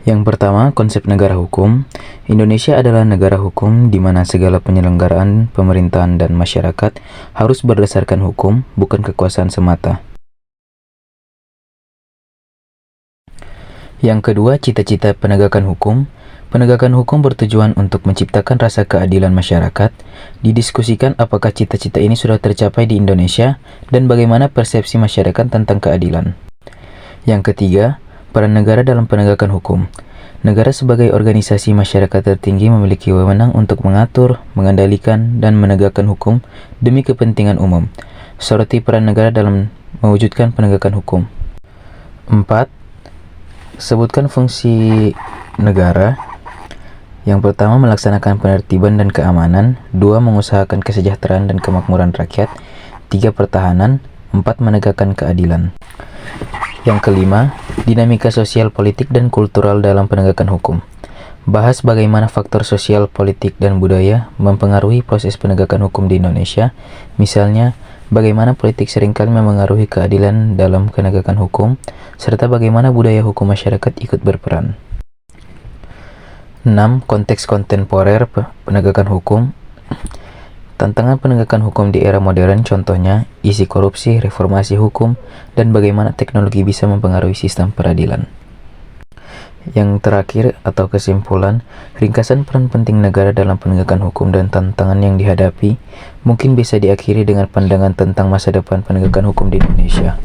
Yang pertama, konsep negara hukum. Indonesia adalah negara hukum di mana segala penyelenggaraan pemerintahan dan masyarakat harus berdasarkan hukum, bukan kekuasaan semata. Yang kedua, cita-cita penegakan hukum. Penegakan hukum bertujuan untuk menciptakan rasa keadilan masyarakat. Didiskusikan apakah cita-cita ini sudah tercapai di Indonesia dan bagaimana persepsi masyarakat tentang keadilan. Yang ketiga, peran negara dalam penegakan hukum. Negara sebagai organisasi masyarakat tertinggi memiliki wewenang untuk mengatur, mengendalikan, dan menegakkan hukum demi kepentingan umum. Soroti peran negara dalam mewujudkan penegakan hukum. 4. Sebutkan fungsi negara. Yang pertama, melaksanakan penertiban dan keamanan. 2. Mengusahakan kesejahteraan dan kemakmuran rakyat. 3. Pertahanan. 4. Menegakkan keadilan. Yang kelima, dinamika sosial, politik, dan kultural dalam penegakan hukum. Bahas bagaimana faktor sosial, politik, dan budaya mempengaruhi proses penegakan hukum di Indonesia. Misalnya, bagaimana politik seringkali memengaruhi keadilan dalam penegakan hukum, serta bagaimana budaya hukum masyarakat ikut berperan. 6. Konteks kontemporer penegakan hukum. Tantangan penegakan hukum di era modern, contohnya isi korupsi, reformasi hukum, dan bagaimana teknologi bisa mempengaruhi sistem peradilan. Yang terakhir atau kesimpulan, ringkasan peran penting negara dalam penegakan hukum dan tantangan yang dihadapi mungkin bisa diakhiri dengan pandangan tentang masa depan penegakan hukum di Indonesia.